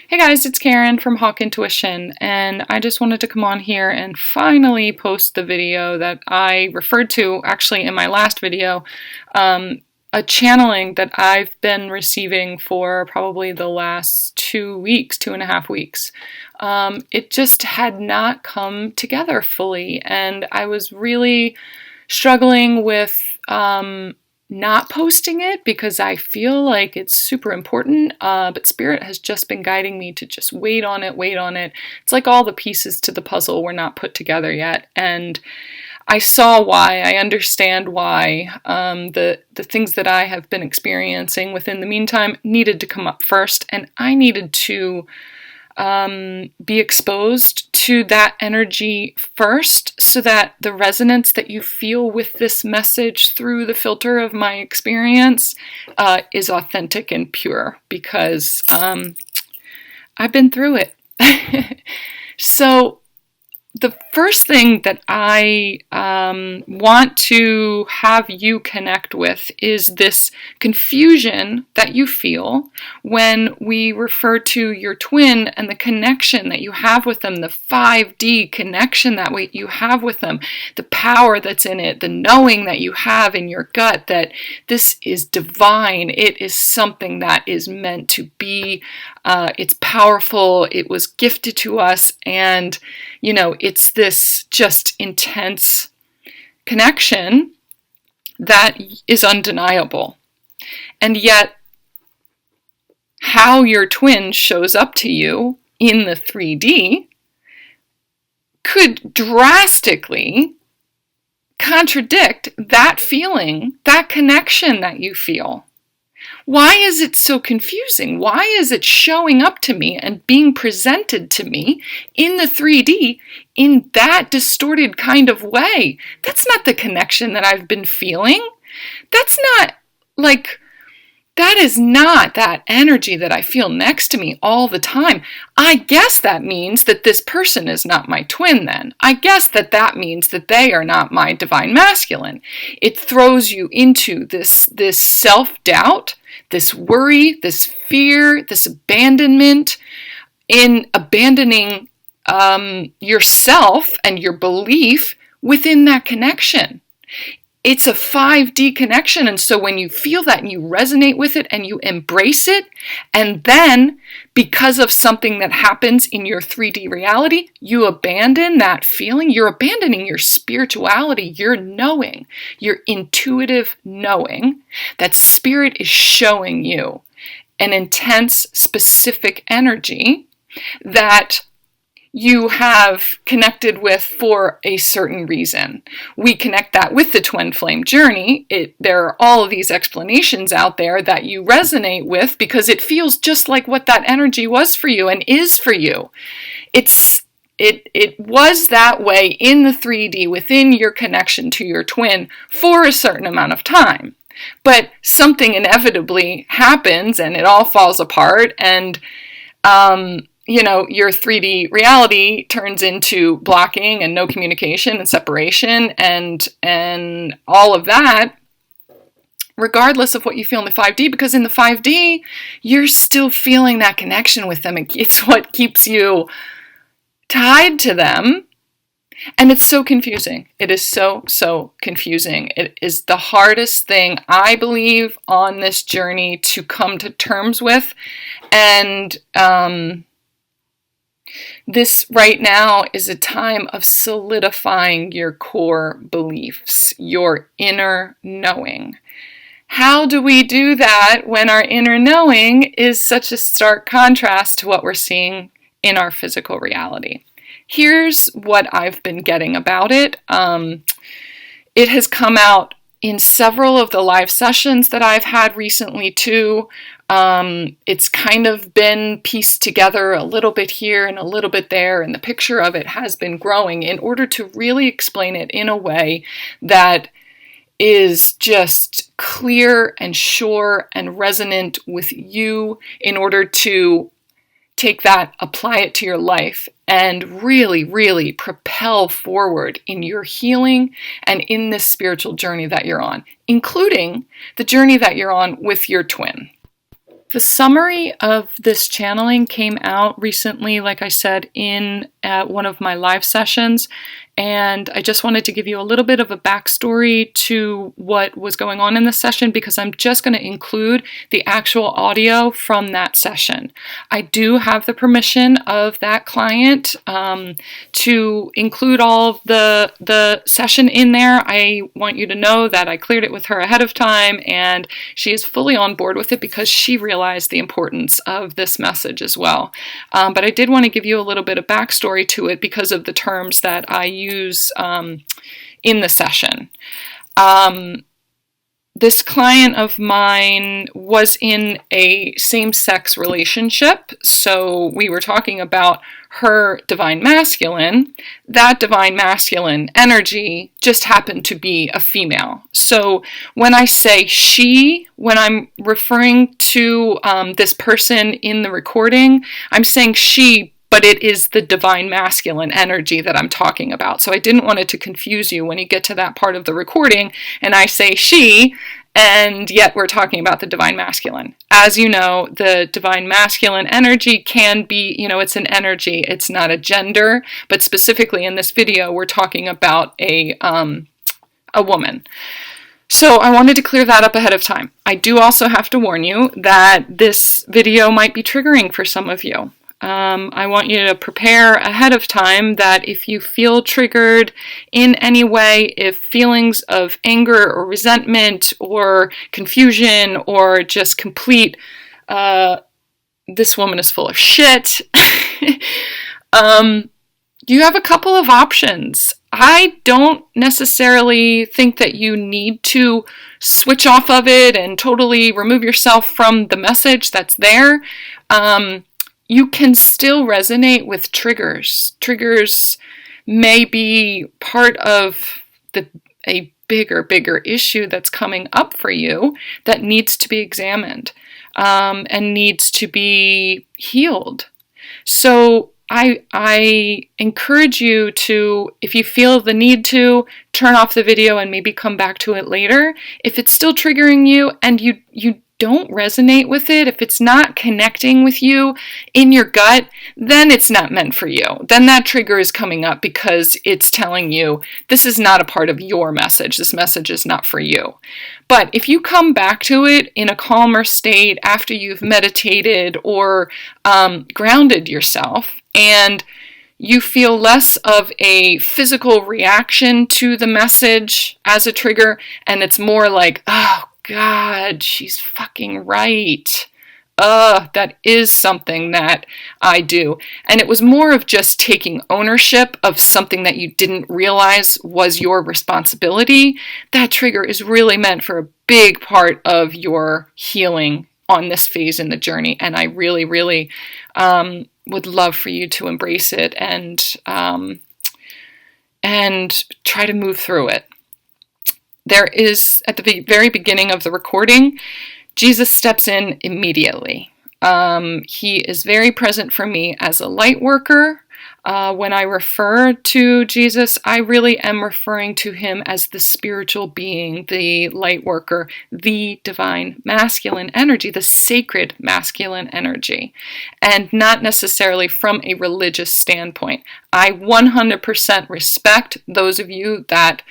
Hey guys, it's Karen from Hawk Intuition, and I just wanted to come on here and finally post the video that I referred to actually in my last video, a channeling that I've been receiving for probably the last 2 weeks, 2.5 weeks. It just had not come together fully, and I was really struggling with not posting it because I feel like it's super important, but Spirit has just been guiding me to just wait on it, wait on it. It's like all the pieces to the puzzle were not put together yet, and I saw why. I understand why. The things that I have been experiencing within the meantime needed to come up first, and I needed to be exposed to that energy first so that the resonance that you feel with this message through the filter of my experience is authentic and pure, because I've been through it. So the first thing that I want to have you connect with is this confusion that you feel when we refer to your twin and the connection that you have with them, the 5D connection that you have with them, the power that's in it, the knowing that you have in your gut that this is divine. It is something that is meant to be. It's powerful. It was gifted to us, and it's this just intense connection that is undeniable. And yet, how your twin shows up to you in the 3D could drastically contradict that feeling, that connection that you feel. Why is it so confusing? Why is it showing up to me and being presented to me in the 3D in that distorted kind of way? That's not the connection that I've been feeling. That is not that energy that I feel next to me all the time. I guess that means that this person is not my twin then. I guess that means that they are not my divine masculine. It throws you into this self-doubt, this worry, this fear, this abandonment, in abandoning yourself and your belief within that connection. It's a 5D connection, and so when you feel that and you resonate with it and you embrace it, and then because of something that happens in your 3D reality, you abandon that feeling, you're abandoning your spirituality, your knowing, your intuitive knowing that Spirit is showing you an intense, specific energy that you have connected with for a certain reason. We connect that with the twin flame journey. There are all of these explanations out there that you resonate with because it feels just like what that energy was for you and is for you. It was that way in the 3D within your connection to your twin for a certain amount of time. But something inevitably happens and it all falls apart, and your 3D reality turns into blocking and no communication and separation and all of that, regardless of what you feel in the 5D, because in the 5D, you're still feeling that connection with them. It's what keeps you tied to them. And it's so confusing. It is so confusing. It is the hardest thing, I believe, on this journey to come to terms with. And this right now is a time of solidifying your core beliefs, your inner knowing. How do we do that when our inner knowing is such a stark contrast to what we're seeing in our physical reality? Here's what I've been getting about it. It has come out in several of the live sessions that I've had recently too. It's kind of been pieced together a little bit here and a little bit there, and the picture of it has been growing in order to really explain it in a way that is just clear and sure and resonant with you, in order to take that, apply it to your life, and really, really propel forward in your healing and in this spiritual journey that you're on, including the journey that you're on with your twin. The summary of this channeling came out recently, like I said, in one of my live sessions, and I just wanted to give you a little bit of a backstory to what was going on in the session, because I'm just going to include the actual audio from that session. I do have the permission of that client to include all of the session in there. I want you to know that I cleared it with her ahead of time, and she is fully on board with it because she realized the importance of this message as well. But I did want to give you a little bit of backstory to it because of the terms that I use in the session. This client of mine was in a same-sex relationship, so we were talking about her divine masculine. That divine masculine energy just happened to be a female. So when I say she, when I'm referring to this person in the recording, I'm saying she, but it is the divine masculine energy that I'm talking about. So I didn't want it to confuse you when you get to that part of the recording and I say she, and yet we're talking about the divine masculine. As you know, the divine masculine energy can be, it's an energy, it's not a gender, but specifically in this video, we're talking about a woman. So I wanted to clear that up ahead of time. I do also have to warn you that this video might be triggering for some of you. I want you to prepare ahead of time that if you feel triggered in any way, if feelings of anger or resentment or confusion or just complete, this woman is full of shit, you have a couple of options. I don't necessarily think that you need to switch off of it and totally remove yourself from the message that's there. You can still resonate with triggers. Triggers may be part of a bigger issue that's coming up for you that needs to be examined and needs to be healed. So I encourage you to, if you feel the need to, turn off the video and maybe come back to it later. If it's still triggering you and you don't resonate with it, if it's not connecting with you in your gut, then it's not meant for you. Then that trigger is coming up because it's telling you this is not a part of your message. This message is not for you. But if you come back to it in a calmer state after you've meditated or grounded yourself, and you feel less of a physical reaction to the message as a trigger, and it's more like, oh God, she's fucking right. That is something that I do. And it was more of just taking ownership of something that you didn't realize was your responsibility. That trigger is really meant for a big part of your healing on this phase in the journey. And I really, really would love for you to embrace it and try to move through it. There is, at the very beginning of the recording, Jesus steps in immediately. He is very present for me as a light worker. When I refer to Jesus, I really am referring to him as the spiritual being, the light worker, the divine masculine energy, the sacred masculine energy, and not necessarily from a religious standpoint. I 100% respect those of you that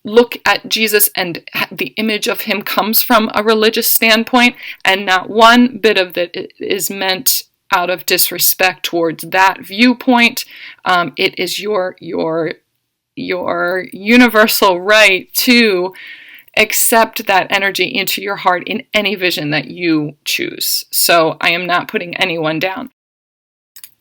look at Jesus and the image of him comes from a religious standpoint, and not one bit of it is meant out of disrespect towards that viewpoint. It is your universal right to accept that energy into your heart in any vision that you choose. So I am not putting anyone down.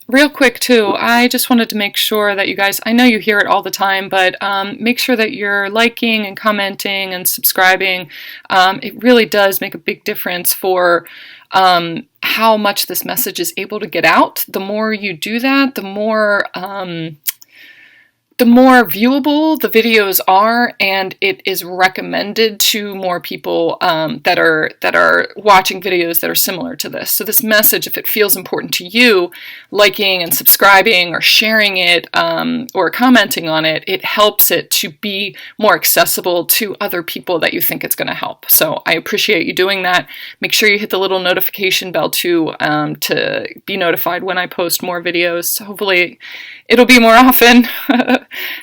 Real quick too, I just wanted to make sure that you guys, I know you hear it all the time, but make sure that you're liking and commenting and subscribing. It really does make a big difference for how much this message is able to get out. The more you do that, the more the more viewable the videos are, and it is recommended to more people that are watching videos that are similar to this. So this message, if it feels important to you, liking and subscribing or sharing it or commenting on it, it helps it to be more accessible to other people that you think it's going to help. So I appreciate you doing that. Make sure you hit the little notification bell too to be notified when I post more videos. Hopefully it'll be more often.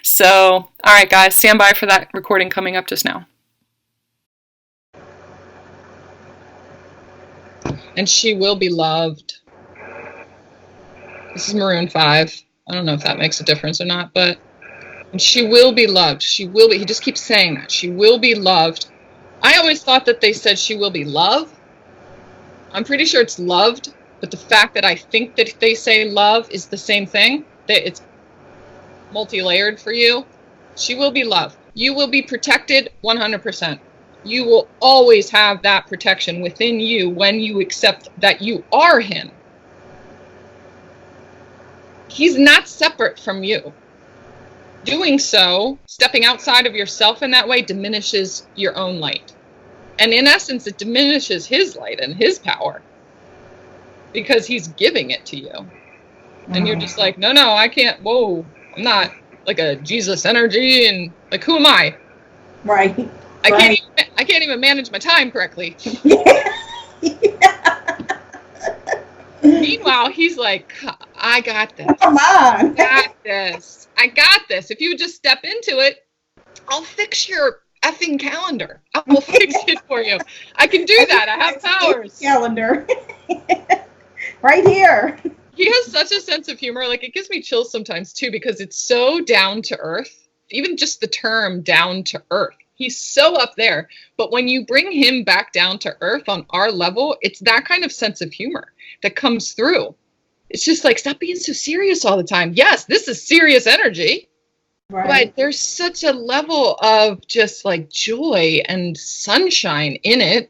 So, all right, guys, stand by for that recording coming up just now. And she will be loved. This is Maroon 5. I don't know if that makes a difference or not, but and she will be loved. She will be. He just keeps saying that. She will be loved. I always thought that they said she will be loved. I'm pretty sure it's loved, but the fact that I think that they say love is the same thing, that it's multi-layered for you. She will be loved. You will be protected 100%. You will always have that protection within you when you accept that you are him. He's not separate from you. Doing so, stepping outside of yourself in that way, diminishes your own light. And in essence, it diminishes his light and his power because he's giving it to you. And you're just like, no, I can't. Whoa, I'm not like a Jesus energy. And like, who am I? Right. I can't even manage my time correctly. Meanwhile, he's like, I got this. Come on. I got this. If you would just step into it, I'll fix your effing calendar. I will fix it for you. I can do that. I have powers. Calendar. Right here. He has such a sense of humor. Like, it gives me chills sometimes too, because it's so down to earth. Even just the term down to earth. He's so up there. But when you bring him back down to earth on our level, it's that kind of sense of humor that comes through. It's just like, stop being so serious all the time. Yes, this is serious energy. Right. But there's such a level of just like joy and sunshine in it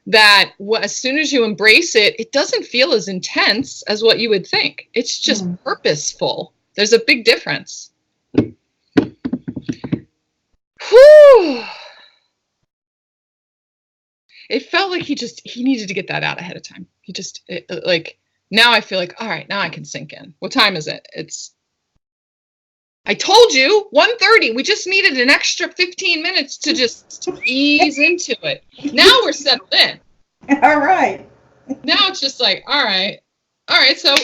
that as soon as you embrace it, it doesn't feel as intense as what you would think. It's just purposeful. There's a big difference. Whew. It felt like he needed to get that out ahead of time. Like, now I feel like, all right, now I can sink in. What time is it? I told you, 1:30. We just needed an extra 15 minutes to just ease into it. Now we're settled in. All right. Now it's just like, all right, so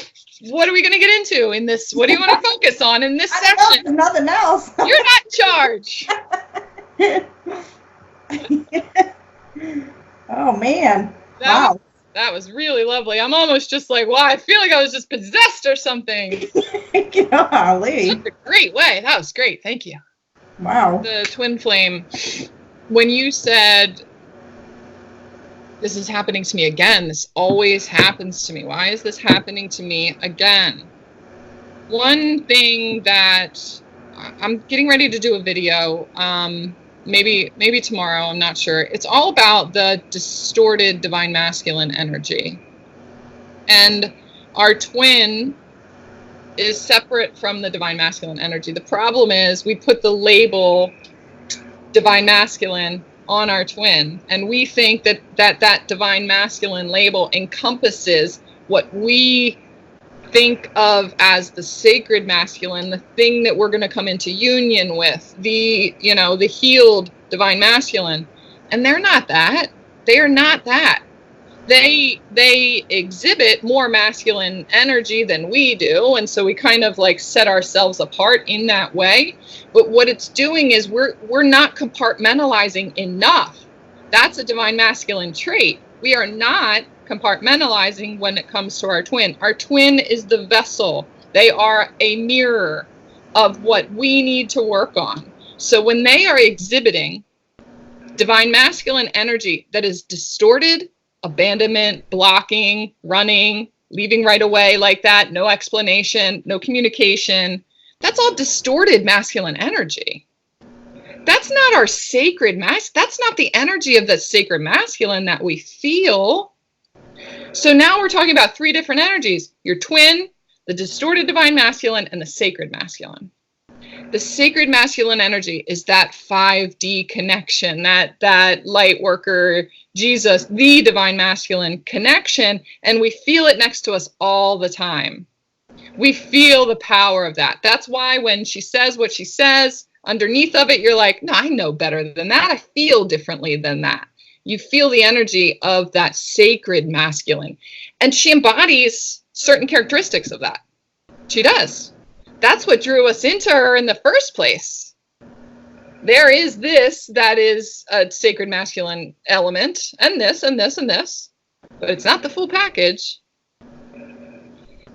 what are we going to get into in this? What do you want to focus on in this session? There's nothing else. You're not in charge. Oh, man. Wow. That was really lovely. I'm almost just like, wow, I feel like I was just possessed or something. Golly. Such a great way. That was great. Thank you. Wow. The twin flame, when you said, this is happening to me again, this always happens to me. Why is this happening to me again? One thing that I'm getting ready to do a video, maybe tomorrow, I'm not sure. It's all about the distorted divine masculine energy. And our twin is separate from the divine masculine energy. The problem is we put the label divine masculine on our twin, and we think that divine masculine label encompasses what we think of as the sacred masculine, the thing that we're going to come into union with, the healed divine masculine. And they're not that. They are not that. They exhibit more masculine energy than we do, and so we kind of like set ourselves apart in that way. But what it's doing is we're not compartmentalizing enough. That's a divine masculine trait. We are not compartmentalizing when it comes to our twin. Our twin is the vessel. They are a mirror of what we need to work on. So when they are exhibiting divine masculine energy that is distorted, abandonment, blocking, running, leaving right away like that, no explanation, no communication, that's all distorted masculine energy. That's not our sacred that's not the energy of the sacred masculine that we feel. So now we're talking about three different energies: your twin, the distorted divine masculine, and the sacred masculine. The sacred masculine energy is that 5D connection, that light worker, Jesus, the divine masculine connection, and we feel it next to us all the time. We feel the power of that. That's why when she says what she says, underneath of it, you're like, no, I know better than that. I feel differently than that. You feel the energy of that sacred masculine. And she embodies certain characteristics of that. She does. That's what drew us into her in the first place. There is this that is a sacred masculine element, and this, and this, and this. But it's not the full package.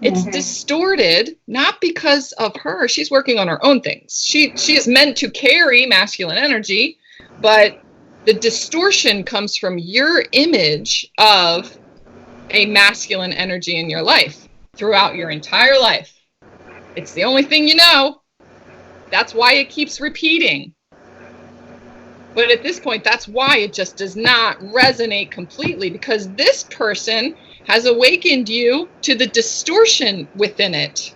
It's distorted, not because of her. She's working on her own things. She is meant to carry masculine energy, but the distortion comes from your image of a masculine energy in your life throughout your entire life. It's the only thing you know. That's why it keeps repeating. But at this point, that's why it just does not resonate completely, because this person has awakened you to the distortion within it.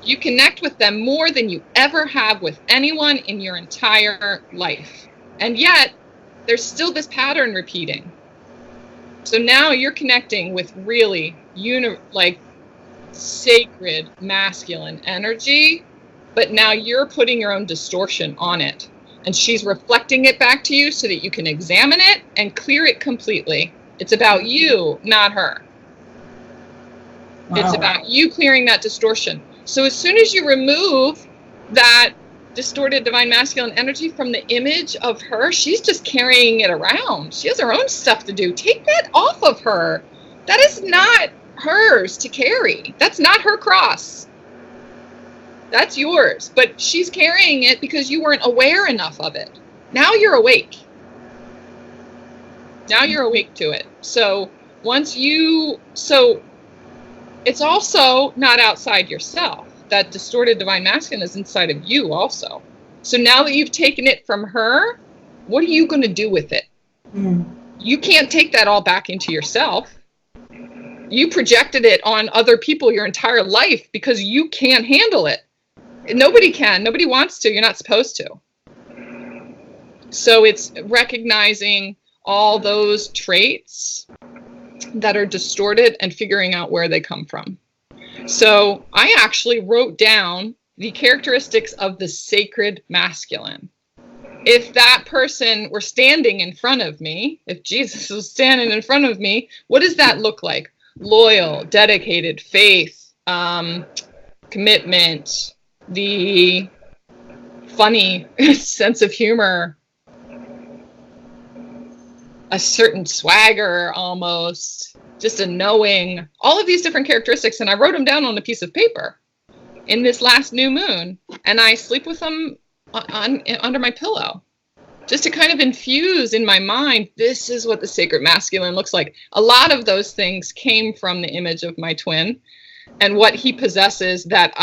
You connect with them more than you ever have with anyone in your entire life. And yet, there's still this pattern repeating. So now you're connecting with really sacred masculine energy, but now you're putting your own distortion on it. And she's reflecting it back to you so that you can examine it and clear it completely. It's about you, not her. Wow. It's about you clearing that distortion. So as soon as you remove that distorted divine masculine energy from the image of her, she's just carrying it around. She has her own stuff to do. Take that off of her. That is not hers to carry. That's not her cross. That's yours. But she's carrying it because you weren't aware enough of it. Now you're awake. Now you're awake to it. So it's also not outside yourself. That distorted divine masculine is inside of you also. So now that you've taken it from her, what are you going to do with it? You can't take that all back into yourself. You projected it on other people your entire life because you can't handle it. Nobody can. Nobody wants to. You're not supposed to. So it's recognizing all those traits that are distorted and figuring out where they come from. So I actually wrote down the characteristics of the sacred masculine. If that person were standing in front of me, if Jesus was standing in front of me, what does that look like? Loyal, dedicated, faith, commitment, the funny sense of humor, a certain swagger almost, just a knowing, all of these different characteristics. And I wrote them down on a piece of paper in this last new moon. And I sleep with them under my pillow, just to kind of infuse in my mind, this is what the sacred masculine looks like. A lot of those things came from the image of my twin and what he possesses that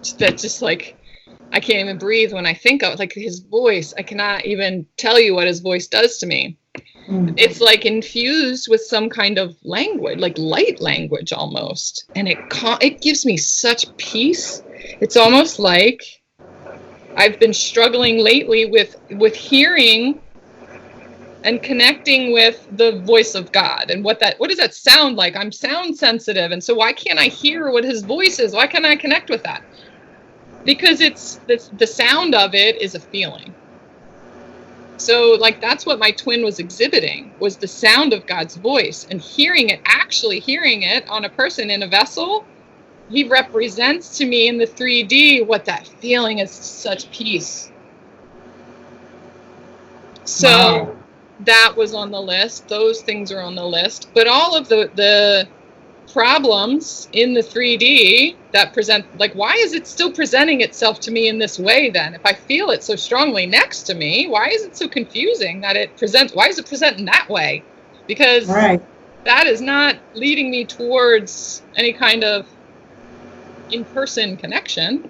just like, I can't even breathe when I think of, like, his voice. I cannot even tell you what his voice does to me. It's like infused with some kind of language, like light language almost. And it gives me such peace. It's almost like I've been struggling lately with hearing and connecting with the voice of God. And what does that sound like? I'm sound sensitive. And so why can't I hear what his voice is? Why can't I connect with that? Because the sound of it is a feeling. So like that's what my twin was exhibiting, was the sound of God's voice, and actually hearing it on a person in a vessel. He represents to me in the 3D what that feeling is, such peace. So wow. That was on the list. Those things are on the list. But all of the problems in the 3D that present, like, why is it still presenting itself to me in this way then? If I feel it so strongly next to me, why is it so confusing that why is it presenting that way? Because that is not leading me towards any kind of in-person connection,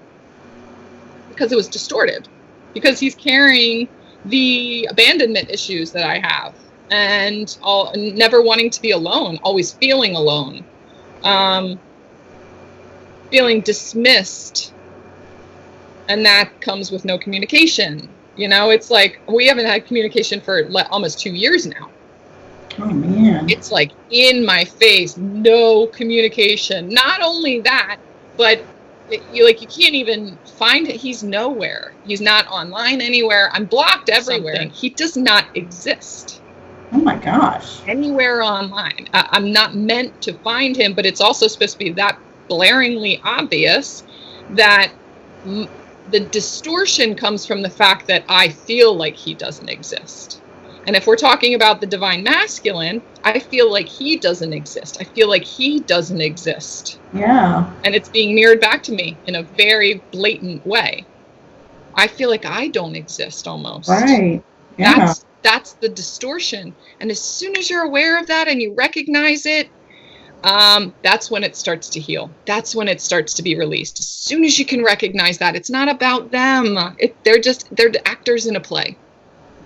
because it was distorted, because he's carrying the abandonment issues that I have, and never wanting to be alone, always feeling alone, feeling dismissed And that comes with no communication. It's like we haven't had communication for almost 2 years now. Oh, man. It's like in my face, no communication. Not only that, but you can't even find it. He's nowhere. He's not online anywhere. I'm blocked everywhere. He does not exist. Oh my gosh. Anywhere online. I'm not meant to find him, but it's also supposed to be that blaringly obvious that the distortion comes from the fact that I feel like he doesn't exist. And if we're talking about the divine masculine, I feel like he doesn't exist. I feel like he doesn't exist. Yeah. And it's being mirrored back to me in a very blatant way. I feel like I don't exist almost. Right. Yeah. That's the distortion. And as soon as you're aware of that and you recognize it, that's when it starts to heal. That's when it starts to be released. As soon as you can recognize that, it's not about them. They're the actors in a play.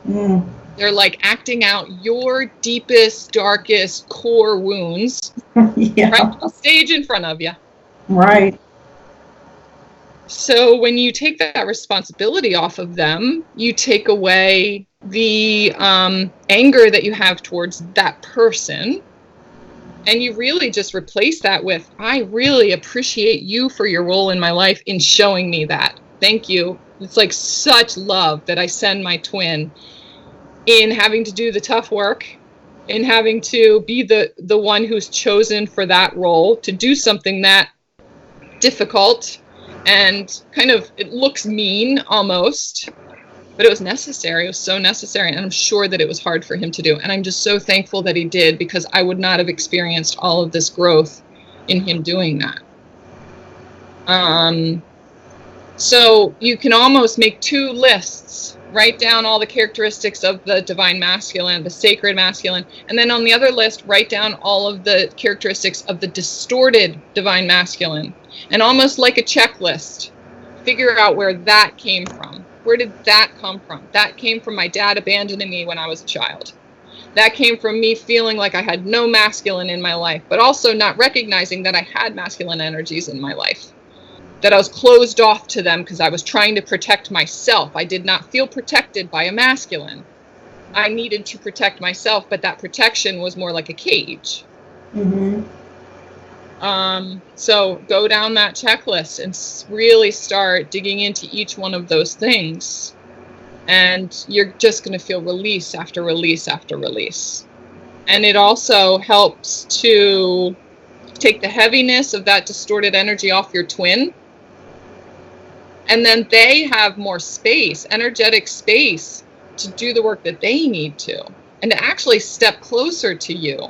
Mm. They're like acting out your deepest, darkest core wounds Yeah. right on the stage in front of you. Right. So when you take that responsibility off of them, you take away the anger that you have towards that person. And you really just replace that with, I really appreciate you for your role in my life in showing me that. Thank you. It's like such love that I send my twin in having to do the tough work, in having to be the one who's chosen for that role, to do something that difficult and kind of, it looks mean almost, but it was necessary. It was so necessary. And I'm sure that it was hard for him to do. And I'm just so thankful that he did, because I would not have experienced all of this growth in him doing that. So you can almost make 2 lists, write down all the characteristics of the divine masculine, the sacred masculine, and then on the other list, write down all of the characteristics of the distorted divine masculine. And almost like a checklist, figure out where that came from. Where did that come from? That came from my dad abandoning me when I was a child. That came from me feeling like I had no masculine in my life, but also not recognizing that I had masculine energies in my life. That I was closed off to them because I was trying to protect myself. I did not feel protected by a masculine. I needed to protect myself, but that protection was more like a cage. Mm-hmm. So go down that checklist and really start digging into each one of those things. And you're just going to feel release after release after release. And it also helps to take the heaviness of that distorted energy off your twin. And then they have more space, energetic space, to do the work that they need to, and to actually step closer to you.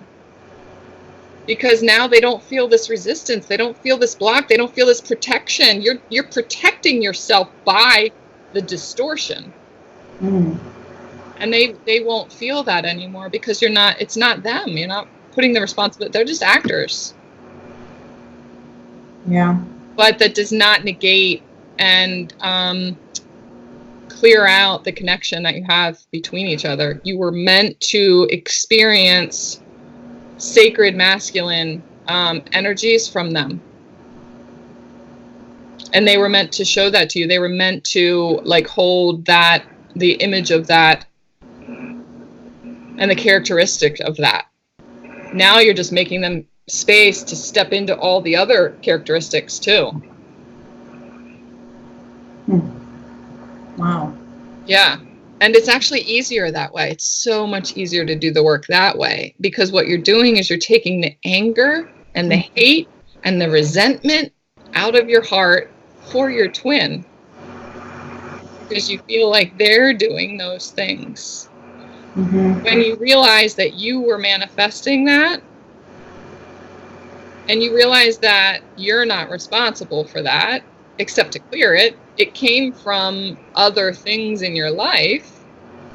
Because now they don't feel this resistance, they don't feel this block, they don't feel this protection. You're protecting yourself by the distortion. Mm. And they won't feel that anymore, because it's not them. You're not putting the responsibility, they're just actors. Yeah. But that does not negate and clear out the connection that you have between each other. You were meant to experience sacred masculine energies from them. And they were meant to show that to you. They were meant to like hold that, the image of that, and the characteristic of that. Now you're just making them space to step into all the other characteristics too. Wow. Yeah. And it's actually easier that way. It's so much easier to do the work that way, because what you're doing is you're taking the anger and the hate and the resentment out of your heart for your twin, because you feel like they're doing those things. Mm-hmm. When you realize that you were manifesting that, and you realize that you're not responsible for that, except to clear it, it came from other things in your life,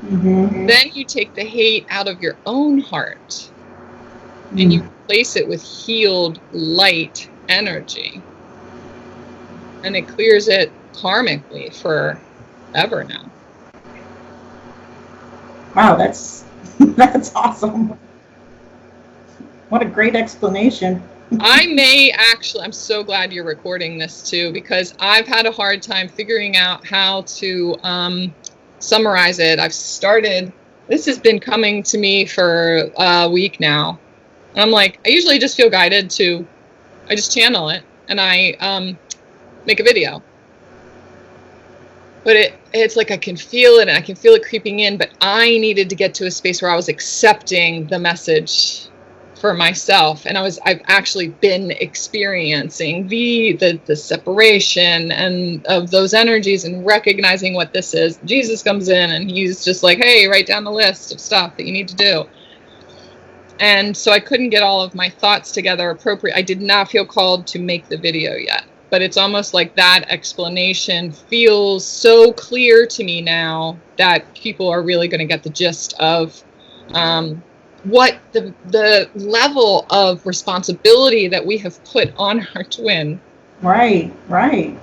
Mm-hmm. then you take the hate out of your own heart and you replace it with healed light energy. And it clears it karmically forever now. Wow, that's awesome. What a great explanation. I'm so glad you're recording this too, because I've had a hard time figuring out how to summarize it. This has been coming to me for a week now. And I'm like, I usually just feel guided I just channel it and I make a video. But it's like I can feel it and I can feel it creeping in, but I needed to get to a space where I was accepting the message for myself, and I've actually been experiencing the separation and of those energies and recognizing what this is. Jesus comes in and he's just like, hey, write down the list of stuff that you need to do. And so I couldn't get all of my thoughts together appropriate. I did not feel called to make the video yet, but it's almost like that explanation feels so clear to me now that people are really going to get the gist of what the level of responsibility that we have put on our twin. Right, right.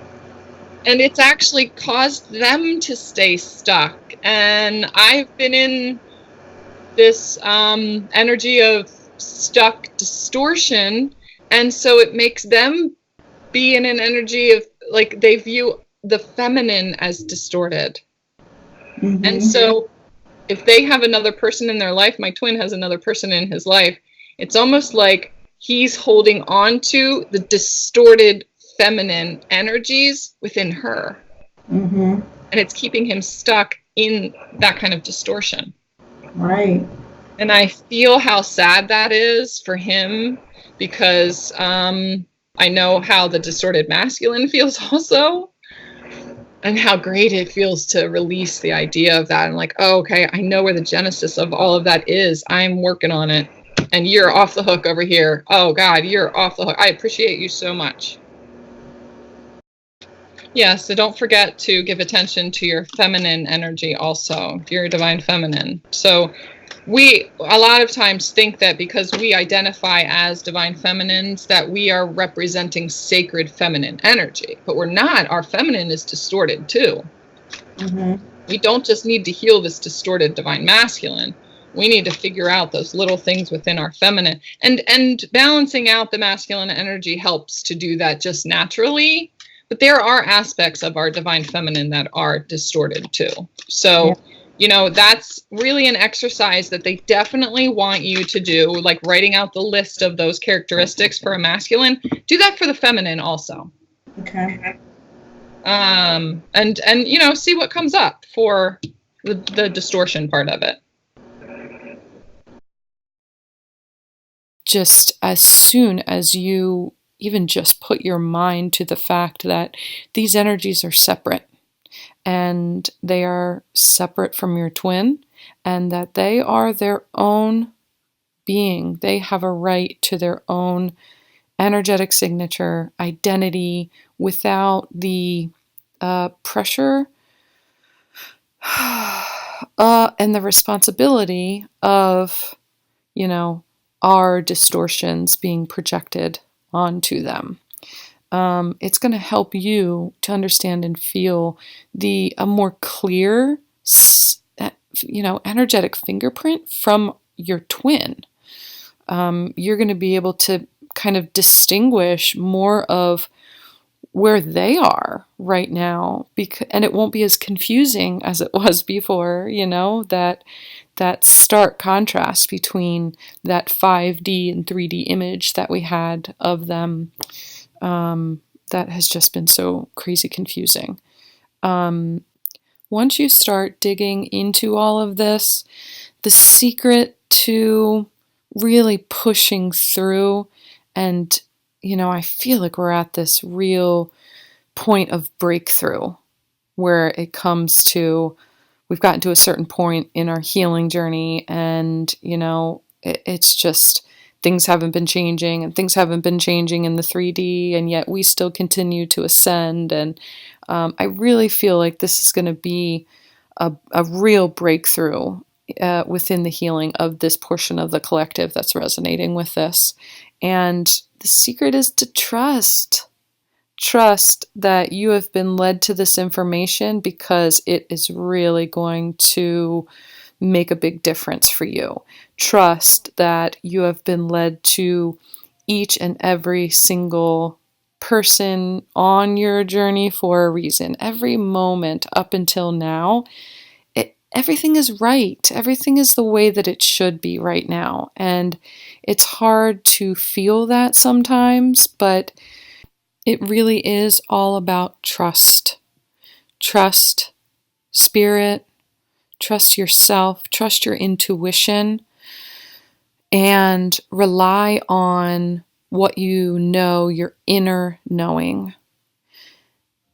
And it's actually caused them to stay stuck. And I've been in this energy of stuck distortion. And so it makes them be in an energy of like they view the feminine as distorted. Mm-hmm. And so if they have another person in their life, my twin has another person in his life, it's almost like he's holding on to the distorted feminine energies within her. Mm-hmm. And it's keeping him stuck in that kind of distortion. Right. And I feel how sad that is for him, because I know how the distorted masculine feels also. And how great it feels to release the idea of that. And like, oh, okay, I know where the genesis of all of that is. I'm working on it. And you're off the hook over here. Oh, God, you're off the hook. I appreciate you so much. Yeah, so don't forget to give attention to your feminine energy also, your divine feminine. So we a lot of times think that because we identify as divine feminines that we are representing sacred feminine energy, but we're not. Our feminine is distorted too. Mm-hmm. We don't just need to heal this distorted divine masculine. We need to figure out those little things within our feminine, and balancing out the masculine energy helps to do that just naturally. But there are aspects of our divine feminine that are distorted too. So you know, that's really an exercise that they definitely want you to do, like writing out the list of those characteristics for a masculine. Do that for the feminine also. Okay. And you know, see what comes up for the distortion part of it. Just as soon as you even just put your mind to the fact that these energies are separate, and they are separate from your twin, and that they are their own being. They have a right to their own energetic signature, identity, without the pressure and the responsibility of, you know, our distortions being projected onto them. It's going to help you to understand and feel a more clear, energetic fingerprint from your twin. You're going to be able to kind of distinguish more of where they are right now, and it won't be as confusing as it was before, you know, that stark contrast between that 5D and 3D image that we had of them. That has just been so crazy confusing. Once you start digging into all of this, the secret to really pushing through, and, you know, I feel like we're at this real point of breakthrough where it comes to, we've gotten to a certain point in our healing journey, and, you know, it's just, things haven't been changing, and things haven't been changing in the 3D, and yet we still continue to ascend. And I really feel like this is going to be a real breakthrough within the healing of this portion of the collective that's resonating with this. And the secret is to trust. Trust that you have been led to this information because it is really going to make a big difference for you. Trust that you have been led to each and every single person on your journey for a reason. Every moment up until now, everything is right. Everything is the way that it should be right now. And it's hard to feel that sometimes, but it really is all about trust. Trust spirit, trust yourself, trust your intuition, and rely on what you know, your inner knowing.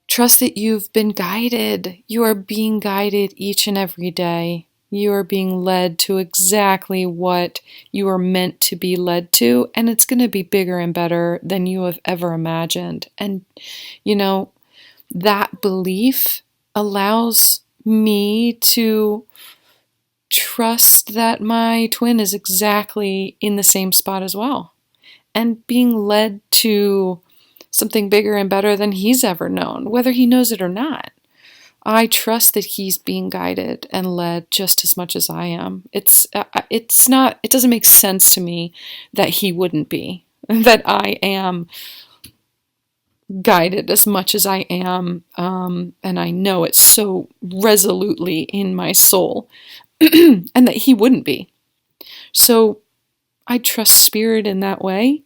Trust that you've been guided. You are being guided each and every day. You are being led to exactly what you are meant to be led to, and it's going to be bigger and better than you have ever imagined. And, you know, that belief allows me to trust that my twin is exactly in the same spot as well, and being led to something bigger and better than he's ever known, whether he knows it or not. I trust that he's being guided and led just as much as I am. It doesn't make sense to me that he wouldn't be, that I am guided as much as I am, and I know it so resolutely in my soul, and that he wouldn't be. So I trust spirit in that way.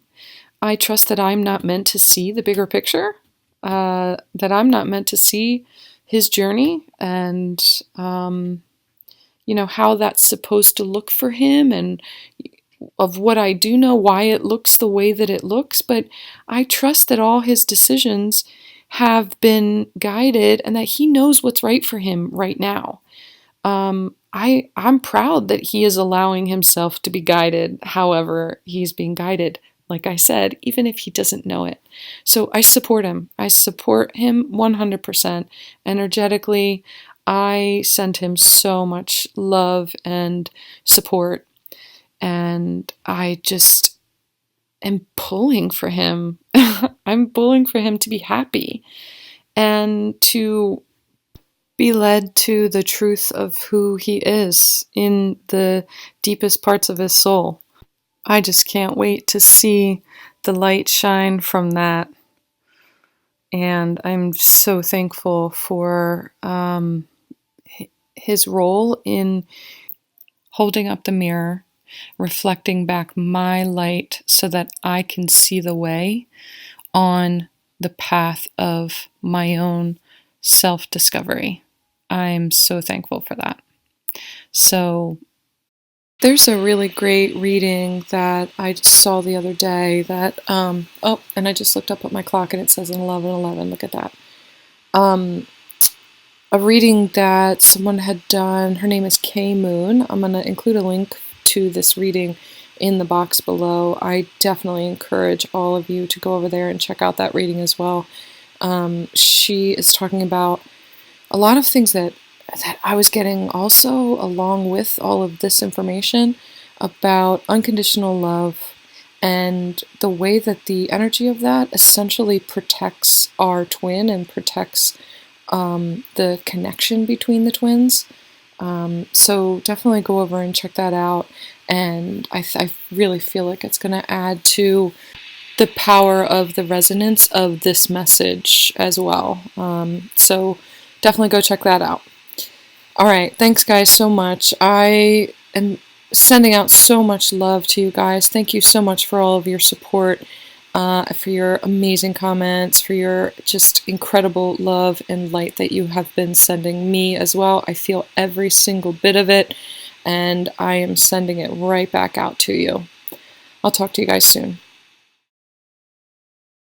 I trust that I'm not meant to see the bigger picture, that I'm not meant to see his journey and, how that's supposed to look for him, and of what I do know, why it looks the way that it looks. But I trust that all his decisions have been guided and that he knows what's right for him right now. I'm proud that he is allowing himself to be guided however he's being guided, like I said, even if he doesn't know it. So I support him. I support him 100%. Energetically, I send him so much love and support. And I just am pulling for him. I'm pulling for him to be happy and to be led to the truth of who he is in the deepest parts of his soul. I just can't wait to see the light shine from that. And I'm so thankful for his role in holding up the mirror, reflecting back my light so that I can see the way on the path of my own self-discovery. I'm so thankful for that. So there's a really great reading that I saw the other day that, and I just looked up at my clock and it says 11:11. Look at that. A reading that someone had done, her name is Kay Moon. I'm going to include a link to this reading in the box below. I definitely encourage all of you to go over there and check out that reading as well. She is talking about a lot of things that I was getting also along with all of this information about unconditional love and the way that the energy of that essentially protects our twin and protects the connection between the twins. So definitely go over and check that out. And I really feel like it's going to add to the power of the resonance of this message as well. So definitely go check that out. All right. Thanks, guys, so much. I am sending out so much love to you guys. Thank you so much for all of your support, for your amazing comments, for your just incredible love and light that you have been sending me as well. I feel every single bit of it, and I am sending it right back out to you. I'll talk to you guys soon.